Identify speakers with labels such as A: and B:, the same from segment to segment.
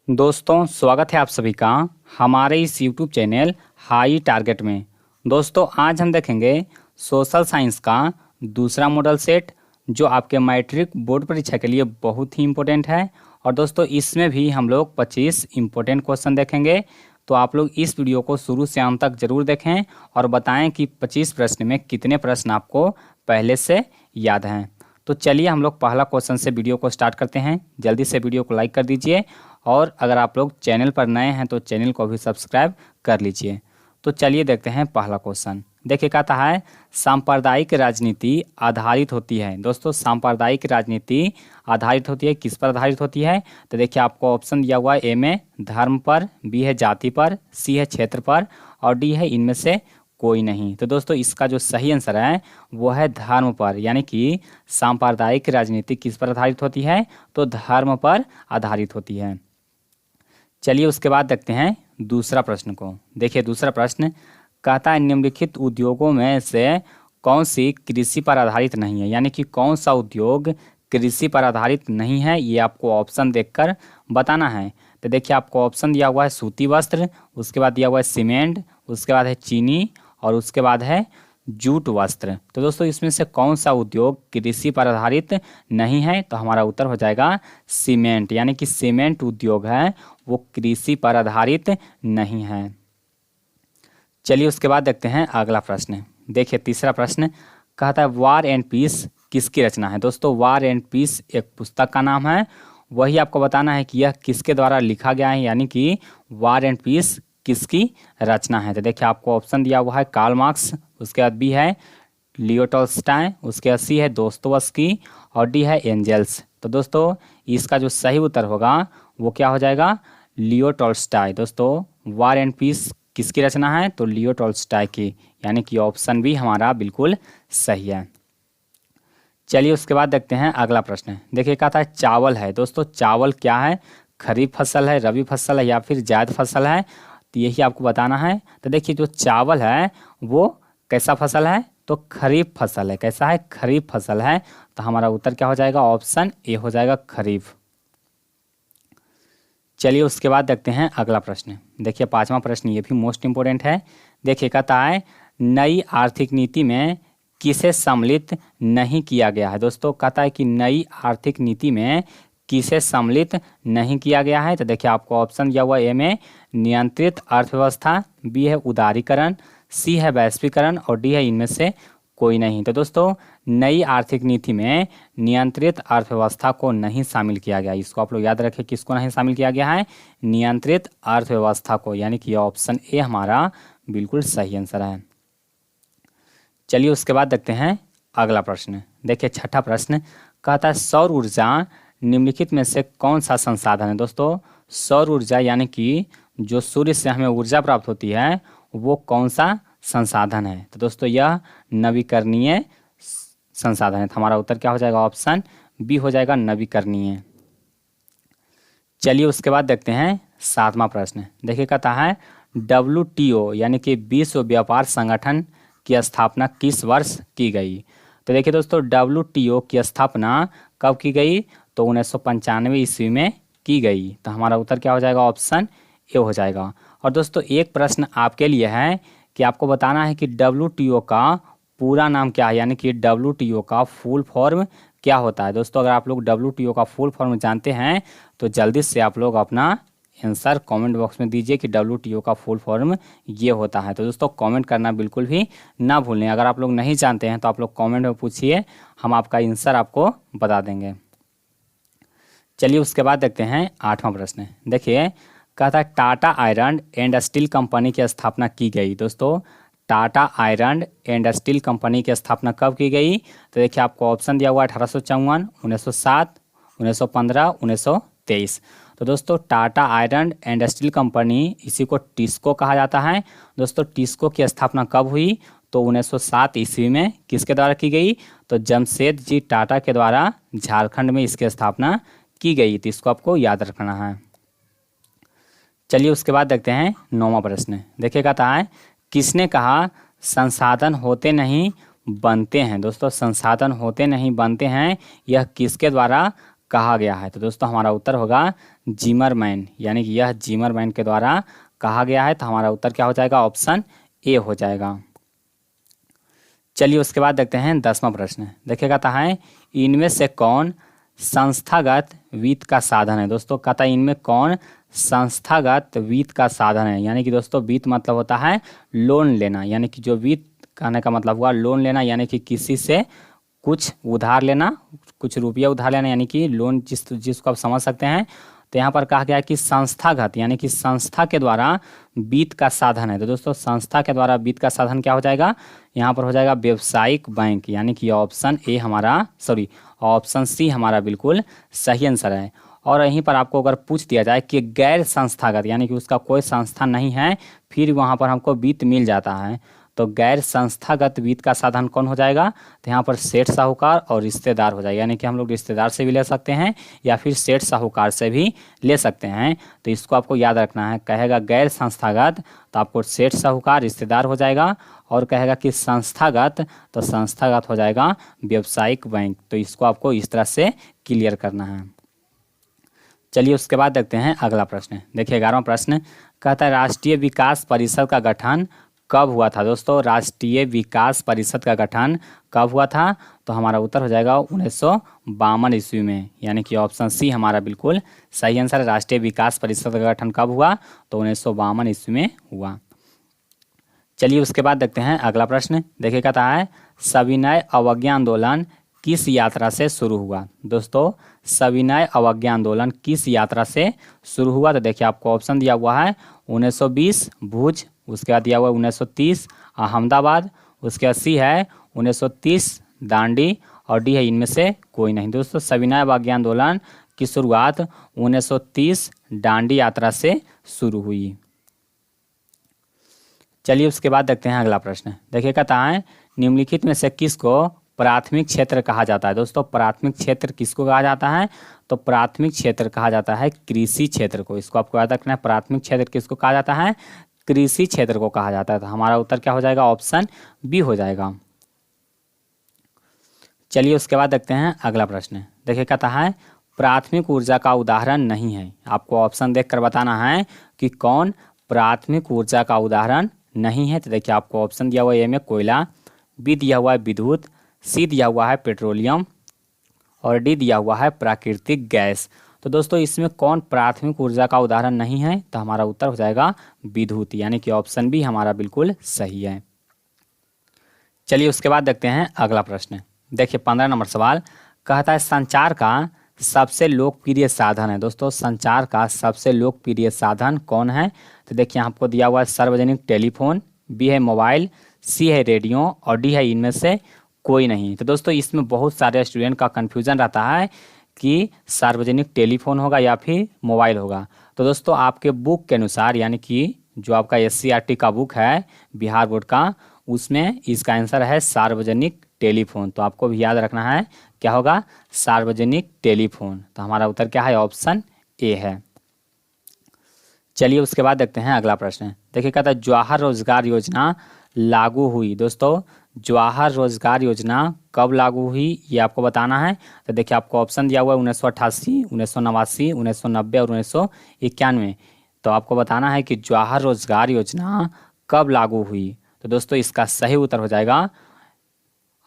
A: दोस्तों स्वागत है आप सभी का हमारे इस YouTube चैनल हाई टारगेट में। दोस्तों आज हम देखेंगे सोशल साइंस का दूसरा मॉडल सेट जो आपके मैट्रिक बोर्ड परीक्षा के लिए बहुत ही इम्पोर्टेंट है। और दोस्तों इसमें भी हम लोग 25 इम्पोर्टेंट क्वेश्चन देखेंगे, तो आप लोग इस वीडियो को शुरू से अंत तक जरूर देखें और बताएं कि 25 प्रश्न में कितने प्रश्न आपको पहले से याद हैं। तो चलिए हम लोग पहला क्वेश्चन से वीडियो को स्टार्ट करते हैं। जल्दी से वीडियो को लाइक कर दीजिए और अगर आप लोग चैनल पर नए हैं तो चैनल को भी सब्सक्राइब कर लीजिए। तो चलिए देखते हैं पहला क्वेश्चन। देखिए कहता है सांप्रदायिक राजनीति आधारित होती है। दोस्तों सांप्रदायिक राजनीति आधारित होती है, किस पर आधारित होती है? तो देखिए आपको ऑप्शन दिया हुआ है, ए में धर्म पर, बी है जाति पर, सी है क्षेत्र पर और डी है इनमें से कोई नहीं। तो दोस्तों इसका जो सही आंसर है वो है धर्म पर, यानी कि सांप्रदायिक राजनीति किस पर आधारित होती है? तो धर्म पर आधारित होती है। चलिए उसके बाद देखते हैं दूसरा प्रश्न को। देखिए दूसरा प्रश्न कहता है निम्नलिखित उद्योगों में से कौन सी कृषि पर आधारित नहीं है, यानी कि कौन सा उद्योग कृषि पर आधारित नहीं है, ये आपको ऑप्शन देखकर बताना है। तो देखिए आपको ऑप्शन दिया हुआ है सूती वस्त्र, उसके बाद दिया हुआ है सीमेंट, उसके बाद है चीनी और उसके बाद है जूट वस्त्र। तो दोस्तों इसमें से कौन सा उद्योग कृषि पर आधारित नहीं है? तो हमारा उत्तर हो जाएगा सीमेंट, यानी कि सीमेंट उद्योग है वो कृषि पर आधारित नहीं है। चलिए उसके बाद देखते हैं अगला प्रश्न। देखिए तीसरा प्रश्न कहता है वार एंड पीस किसकी रचना है? दोस्तों वार एंड पीस एक पुस्तक का नाम है, वही आपको बताना है कि यह किसके द्वारा लिखा गया है, यानी कि वार एंड पीस किसकी रचना है। तो देखिए आपको ऑप्शन दिया हुआ है कार्ल मार्क्स, उसके बाद बी है लियो टॉल्स्टॉय, उसके बाद सी है दोस्तोवस्की और डी है एंजेल्स। तो दोस्तों इसका जो सही उत्तर होगा वो क्या हो जाएगा? Leo Tolstoy. दोस्तों वार एंड पीस किसकी रचना है? तो लियो टॉल्स्टॉय की, यानी कि ऑप्शन भी हमारा बिल्कुल सही है। चलिए उसके बाद देखते हैं अगला प्रश्न। देखिए कहता है चावल है। दोस्तों चावल क्या है? खरीफ फसल है, रबी फसल है या फिर जायद फसल है? तो यही आपको बताना है। तो देखिए जो चावल है वो कैसा फसल है? तो खरीफ फसल है। कैसा है? खरीफ फसल है। तो हमारा उत्तर क्या हो जाएगा? ऑप्शन ए हो जाएगा खरीफ। चलिए उसके बाद देखते हैं अगला प्रश्न। देखिए पांचवा प्रश्न ये भी मोस्ट इंपोर्टेंट है। देखिए कहता है नई आर्थिक नीति में किसे सम्मिलित नहीं किया गया है? दोस्तों कहता है कि नई आर्थिक नीति में किसे सम्मिलित नहीं किया गया है? तो देखिए आपको ऑप्शन दिया हुआ ए में नियंत्रित अर्थव्यवस्था, बी है उदारीकरण, सी है वैश्वीकरण और डी है इनमें से कोई नहीं। तो दोस्तों नई आर्थिक नीति में नियंत्रित अर्थव्यवस्था को नहीं शामिल किया गया। इसको आप लोग याद रखें, किसको नहीं शामिल किया गया है? नियंत्रित अर्थव्यवस्था को, यानी कि ऑप्शन ए हमारा बिल्कुल सही आंसर है। चलिए उसके बाद देखते हैं अगला प्रश्न। देखिए छठा प्रश्न कहता है सौर ऊर्जा निम्नलिखित में से कौन सा संसाधन है? दोस्तों सौर ऊर्जा यानी कि जो सूर्य से हमें ऊर्जा प्राप्त होती है वो कौन सा संसाधन है? तो दोस्तों यह नवीकरणीय संसाधन है। तो हमारा उत्तर क्या हो जाएगा? ऑप्शन बी हो जाएगा नवीकरणीय। चलिए उसके बाद देखते हैं सातवां प्रश्न। देखिए कहता है WTO यानी कि विश्व व्यापार संगठन की स्थापना किस वर्ष की गई? तो देखिए दोस्तों WTO की स्थापना कब की गई? तो 1995 ईस्वी में की गई। तो हमारा उत्तर क्या हो जाएगा? ऑप्शन ए हो जाएगा। और दोस्तों एक प्रश्न आपके लिए है कि आपको बताना है कि WTO का पूरा नाम क्या है, यानी कि WTO का फुल फॉर्म क्या होता है। दोस्तों अगर आप लोग WTO का फुल फॉर्म जानते हैं तो जल्दी से आप लोग अपना आंसर कमेंट बॉक्स में दीजिए कि WTO का फुल फॉर्म ये होता है। तो दोस्तों कमेंट करना बिल्कुल भी ना भूलें। अगर आप लोग नहीं जानते हैं तो आप लोग कमेंट में पूछिए, हम आपका आंसर आपको बता देंगे। चलिए उसके बाद देखते हैं आठवां प्रश्न। देखिए कहता है Tata iron and steel company की स्थापना की गई। दोस्तों Tata iron and steel company की स्थापना कब की गई? तो देखिए आपको ऑप्शन दिया हुआ 1854, 1907, 1915, 1923। तो दोस्तों Tata iron and steel company, इसी को टिस्को कहा जाता है। दोस्तों टिस्को की स्थापना कब हुई? तो 1907 ईस्वी में। किसके द्वारा की गई? तो जमशेद जी टाटा के द्वारा झारखंड में इसकी स्थापना की गई। तो इसको आपको याद रखना है। चलिए उसके बाद देखते हैं नौवां प्रश्न। देखिए कहता है किसने कहा संसाधन होते नहीं बनते हैं? दोस्तों संसाधन होते नहीं बनते हैं यह किसके द्वारा कहा गया है? तो दोस्तों हमारा उत्तर होगा जिमरमैन, यानी कि यह जिमरमैन के द्वारा कहा गया है। तो हमारा उत्तर क्या हो जाएगा? ऑप्शन ए हो जाएगा। चलिए उसके बाद देखते हैं 10वां प्रश्न। देखिए कहता है इनमें से कौन संस्थागत वित्त का साधन है? दोस्तों कहता है इनमें कौन संस्थागत वित्त का साधन है? यानी कि दोस्तों वित्त मतलब होता है लोन लेना, यानी कि जो वित्त कहने का मतलब हुआ लोन लेना, यानी कि किसी से कुछ उधार लेना, कुछ रुपया उधार लेना, यानी कि लोन जिसको आप समझ सकते हैं। तो यहाँ पर कहा गया है कि संस्थागत, यानी कि संस्था के द्वारा वित्त का साधन है। तो दोस्तों संस्था के द्वारा वित्त का साधन क्या हो जाएगा? यहाँ पर हो जाएगा व्यावसायिक बैंक, यानी कि ऑप्शन ए हमारा ऑप्शन सी हमारा बिल्कुल सही आंसर है। और यहीं पर आपको अगर पूछ दिया जाए कि गैर संस्थागत, यानी कि उसका कोई संस्था नहीं है फिर वहाँ पर हमको वित्त मिल जाता है, तो गैर संस्थागत वित्त का साधन कौन हो जाएगा? तो यहाँ पर सेठ साहूकार और रिश्तेदार हो जाएगा, यानी कि हम लोग रिश्तेदार से भी ले सकते हैं या फिर सेठ साहूकार से भी ले सकते हैं। तो इसको आपको याद रखना है। कहेगा गैर संस्थागत तो आपको सेठ साहूकार रिश्तेदार हो जाएगा, और कहेगा कि संस्थागत तो संस्थागत हो जाएगा व्यावसायिक बैंक। तो इसको आपको इस तरह से क्लियर करना है। चलिए उसके बाद देखते हैं अगला प्रश्न। देखिए 11वां प्रश्न कहता है राष्ट्रीय विकास परिषद का गठन कब हुआ था? दोस्तों राष्ट्रीय विकास परिषद का गठन कब हुआ था? तो हमारा उत्तर हो जाएगा 1952 ईस्वी में, यानी कि ऑप्शन सी हमारा बिल्कुल सही आंसर है। राष्ट्रीय विकास परिषद का गठन कब हुआ? तो 1952 ईस्वी में हुआ। चलिए उसके बाद देखते हैं अगला प्रश्न। देखिए कहता है सविनय अवज्ञा आंदोलन किस यात्रा से शुरू हुआ? दोस्तों सविनय अवज्ञा आंदोलन किस यात्रा से शुरू हुआ? तो देखिए आपको ऑप्शन दिया हुआ है 1920 भुज, उसके बाद दिया हुआ है 1930 अहमदाबाद, उसके बाद सी है 1930 दांडी, और डी है इनमें से कोई नहीं। दोस्तों सविनय अवज्ञा आंदोलन की शुरुआत 1930 दांडी यात्रा से शुरू हुई। चलिए उसके बाद देखते हैं अगला प्रश्न। देखिए कहता है निम्नलिखित में से किसको प्राथमिक क्षेत्र कहा जाता है? दोस्तों प्राथमिक क्षेत्र किसको कहा जाता है? तो प्राथमिक क्षेत्र कहा जाता है कृषि क्षेत्र को। इसको आपको याद रखना है। प्राथमिक क्षेत्र किसको कहा जाता है? कृषि क्षेत्र को कहा जाता है। तो हमारा उत्तर क्या हो जाएगा? ऑप्शन बी हो जाएगा। चलिए उसके बाद देखते हैं अगला प्रश्न। देखिए कहता है प्राथमिक ऊर्जा का उदाहरण नहीं है। आपको ऑप्शन देखकर बताना है कि कौन प्राथमिक ऊर्जा का उदाहरण नहीं है। तो देखिए आपको ऑप्शन दिया हुआ है ए में कोयला, बी दिया हुआ है विद्युत, सी दिया हुआ है पेट्रोलियम, और डी दिया हुआ है प्राकृतिक गैस। तो दोस्तों इसमें कौन प्राथमिक ऊर्जा का उदाहरण नहीं है? तो हमारा उत्तर हो जाएगा विद्युत, यानी कि ऑप्शन बी हमारा बिल्कुल सही है। चलिए उसके बाद देखते हैं अगला प्रश्न। देखिए 15 नंबर सवाल कहता है संचार का सबसे लोकप्रिय साधन है। दोस्तों संचार का सबसे लोकप्रिय साधन कौन है? तो देखिए आपको दिया हुआ है सार्वजनिक टेलीफोन, बी है मोबाइल, सी है रेडियो, और डी है इनमें से कोई नहीं। तो दोस्तों इसमें बहुत सारे स्टूडेंट का कन्फ्यूजन रहता है कि सार्वजनिक टेलीफोन होगा या फिर मोबाइल होगा। तो दोस्तों आपके बुक के अनुसार, यानी कि जो आपका SCERT का बुक है बिहार बोर्ड का, उसमें इसका आंसर है सार्वजनिक टेलीफोन। तो आपको भी याद रखना है क्या होगा? सार्वजनिक टेलीफोन। तो हमारा उत्तर क्या है? ऑप्शन ए है। चलिए उसके बाद देखते हैं अगला प्रश्न। देखिए कहता है जवाहर रोजगार योजना लागू हुई। दोस्तों जवाहर रोजगार योजना कब लागू हुई ये आपको बताना है। तो देखिए आपको ऑप्शन दिया हुआ है 1988, 1989, 1990 और 1991। तो आपको बताना है कि जवाहर रोजगार योजना कब लागू हुई। तो दोस्तों इसका सही उत्तर हो जाएगा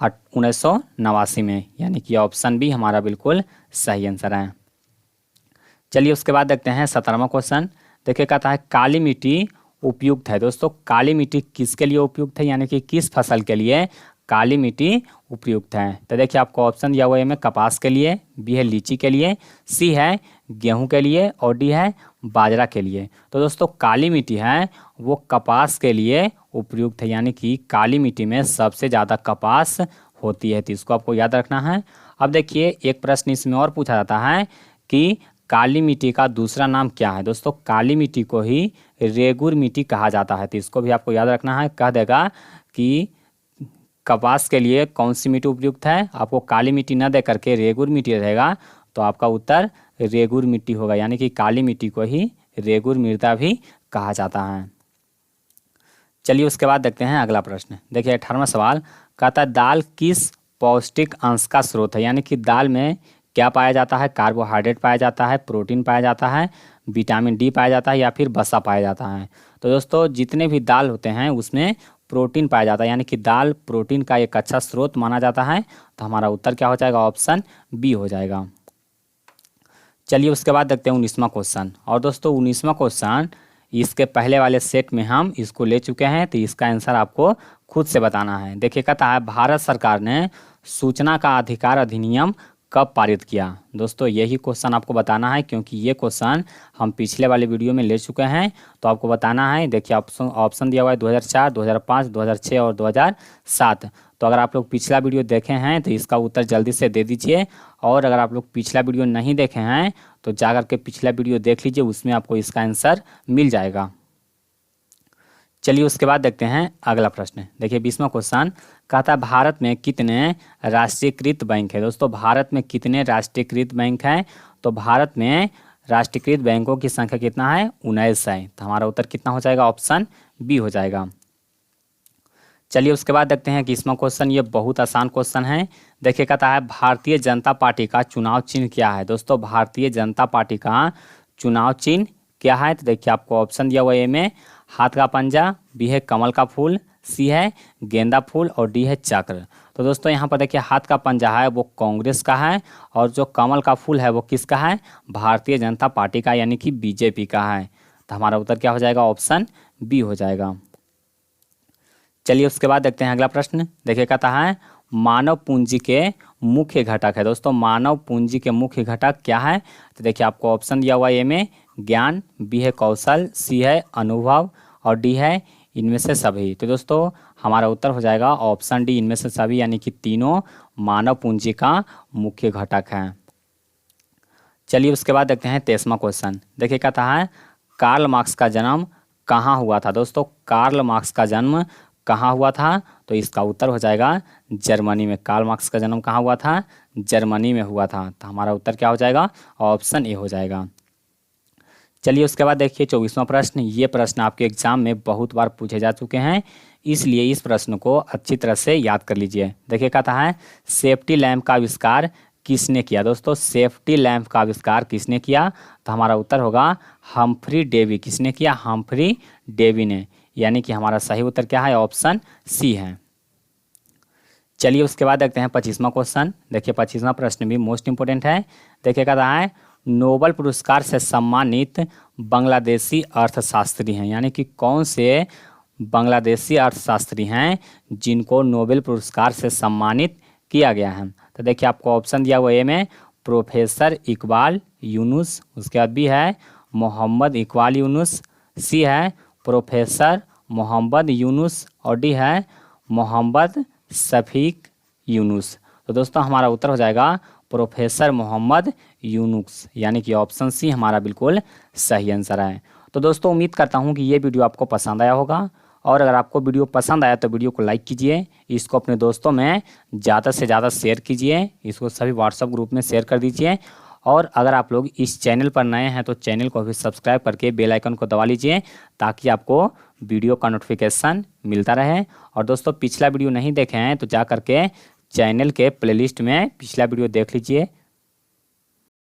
A: 1989 में, यानी कि ऑप्शन बी हमारा बिल्कुल सही आंसर है। चलिए उसके बाद देखते हैं 17वां क्वेश्चन। देखिए कहता है काली मिट्टी उपयुक्त है। दोस्तों काली मिट्टी किसके लिए उपयुक्त है, यानी कि किस फसल के लिए काली मिट्टी उपयुक्त है? तो देखिए आपको ऑप्शन दिया हुआ है में कपास के लिए, बी है लीची के लिए, सी है गेहूं के लिए, और डी है बाजरा के लिए। तो दोस्तों काली मिट्टी है वो कपास के लिए उपयुक्त है, यानी कि काली मिट्टी में सबसे ज़्यादा कपास होती है। तो इसको आपको याद रखना है। अब देखिए एक प्रश्न इसमें और पूछा जाता है कि काली मिट्टी का दूसरा नाम क्या है? दोस्तों काली मिट्टी को ही रेगुर मिट्टी कहा जाता है। तो इसको भी आपको याद रखना है। कह देगा कि कपास के लिए कौन सी मिट्टी उपयुक्त है, आपको काली मिट्टी न दे करके रेगुर मिट्टी रहेगा, तो आपका उत्तर रेगुर मिट्टी होगा, यानी कि काली मिट्टी को ही रेगुर मृदा भी कहा जाता है। चलिए उसके बाद देखते हैं अगला प्रश्न। देखिए 18वां सवाल कहता है दाल किस पौष्टिक अंश का स्रोत है, यानी कि दाल में क्या पाया जाता है? कार्बोहाइड्रेट पाया जाता है, प्रोटीन पाया जाता है, विटामिन डी पाया जाता है या फिर वसा पाया जाता है। तो दोस्तों जितने भी दाल होते हैं उसमें प्रोटीन पाया जाता है, यानी कि दाल प्रोटीन का एक अच्छा स्रोत माना जाता है। तो हमारा उत्तर क्या हो जाएगा? ऑप्शन बी हो जाएगा। चलिए उसके बाद देखते हैं 19वां क्वेश्चन। और दोस्तों 19वां क्वेश्चन इसके पहले वाले सेट में हम इसको ले चुके हैं, तो इसका आंसर आपको खुद से बताना है। देखिए कहता है भारत सरकार ने सूचना का अधिकार अधिनियम कब पारित किया? दोस्तों यही क्वेश्चन आपको बताना है, क्योंकि ये क्वेश्चन हम पिछले वाले वीडियो में ले चुके हैं। तो आपको बताना है। देखिए ऑप्शन दिया हुआ है 2004, 2005, 2006 और 2007। तो अगर आप लोग पिछला वीडियो देखे हैं तो इसका उत्तर जल्दी से दे दीजिए, और अगर आप लोग पिछला वीडियो नहीं देखे हैं तो जाकर के पिछला वीडियो देख लीजिए, उसमें आपको इसका आंसर मिल जाएगा। चलिए उसके बाद देखते हैं अगला प्रश्न। देखिए 20वां क्वेश्चन कहता है भारत में कितने राष्ट्रीयकृत बैंक है? दोस्तों भारत में कितने राष्ट्रीयकृत बैंक हैं? तो भारत में राष्ट्रीयकृत बैंकों की संख्या कितना है? 19 है। तो हमारा उत्तर कितना हो जाएगा? ऑप्शन बी हो जाएगा। चलिए उसके बाद देखते हैं कि 21वां क्वेश्चन, ये बहुत आसान क्वेश्चन है। देखिए कहता है भारतीय जनता पार्टी का चुनाव चिन्ह क्या है? दोस्तों भारतीय जनता पार्टी का चुनाव चिन्ह क्या है? तो देखिए आपको ऑप्शन दिया हुआ है, ए में हाथ का पंजा, बी है कमल का फूल, सी है गेंदा फूल और डी है चक्र। तो दोस्तों यहाँ पर देखिए हाथ का पंजा है वो कांग्रेस का है, और जो कमल का फूल है वो किसका है? भारतीय जनता पार्टी का, यानी कि बीजेपी का है। तो हमारा उत्तर क्या हो जाएगा? ऑप्शन बी हो जाएगा। चलिए उसके बाद देखते हैं अगला प्रश्न। देखिए कहता है मानव पूंजी के मुख्य घटक है। दोस्तों मानव पूंजी के मुख्य घटक क्या है? तो देखिए आपको ऑप्शन दिया हुआ है, ए में ज्ञान, बी है कौशल, सी है अनुभव और डी है इनमें से सभी। तो दोस्तों हमारा उत्तर हो जाएगा ऑप्शन डी, इनमें से सभी, यानी कि तीनों मानव पूंजी का मुख्य घटक है। चलिए उसके बाद देखते हैं 23वां क्वेश्चन। देखिए कहता है कार्ल मार्क्स का जन्म कहाँ हुआ था? दोस्तों कार्ल मार्क्स का जन्म कहाँ हुआ था? तो इसका उत्तर हो जाएगा जर्मनी में। कार्ल मार्क्स का जन्म कहाँ हुआ था? जर्मनी में हुआ था। तो हमारा उत्तर क्या हो जाएगा? ऑप्शन ए हो जाएगा। चलिए उसके बाद देखिए 24वां प्रश्न। ये प्रश्न आपके एग्जाम में बहुत बार पूछे जा चुके हैं, इसलिए इस प्रश्न को अच्छी तरह से याद कर लीजिए। देखिए कहता है सेफ्टी लैम्प का आविष्कार किसने किया? दोस्तों सेफ्टी लैम्प का आविष्कार किसने किया? तो हमारा उत्तर होगा हम्फ्री डेवी। किसने किया? हम्फ्री डेवी ने, यानी कि हमारा सही उत्तर क्या है? ऑप्शन सी है। चलिए उसके बाद देखते हैं 25वां क्वेश्चन। देखिए 25वां प्रश्न भी मोस्ट इंपोर्टेंट है। देखिए कहता है नोबेल पुरस्कार से सम्मानित बांग्लादेशी अर्थशास्त्री हैं, यानी कि कौन से बांग्लादेशी अर्थशास्त्री हैं जिनको नोबेल पुरस्कार से सम्मानित किया गया है? तो देखिए आपको ऑप्शन दिया हुआ, ए में प्रोफेसर इकबाल यूनुस, उसके बाद बी है मोहम्मद इकबाल यूनुस, सी है प्रोफेसर मोहम्मद यूनुस और डी है मोहम्मद शफीक यूनुस। तो दोस्तों हमारा उत्तर हो जाएगा प्रोफेसर मोहम्मद यूनुस, यानी कि ऑप्शन सी हमारा बिल्कुल सही आंसर है। तो दोस्तों उम्मीद करता हूँ कि ये वीडियो आपको पसंद आया होगा, और अगर आपको वीडियो पसंद आया तो वीडियो को लाइक कीजिए, इसको अपने दोस्तों में ज़्यादा से ज़्यादा शेयर कीजिए, इसको सभी व्हाट्सएप ग्रुप में शेयर कर दीजिए। और अगर आप लोग इस चैनल पर नए हैं तो चैनल को भी सब्सक्राइब करके बेल आइकन को दबा लीजिए, ताकि आपको वीडियो का नोटिफिकेशन मिलता रहे। और दोस्तों पिछला वीडियो नहीं देखे हैं तो जा करके चैनल के प्लेलिस्ट में पिछला वीडियो देख लीजिए,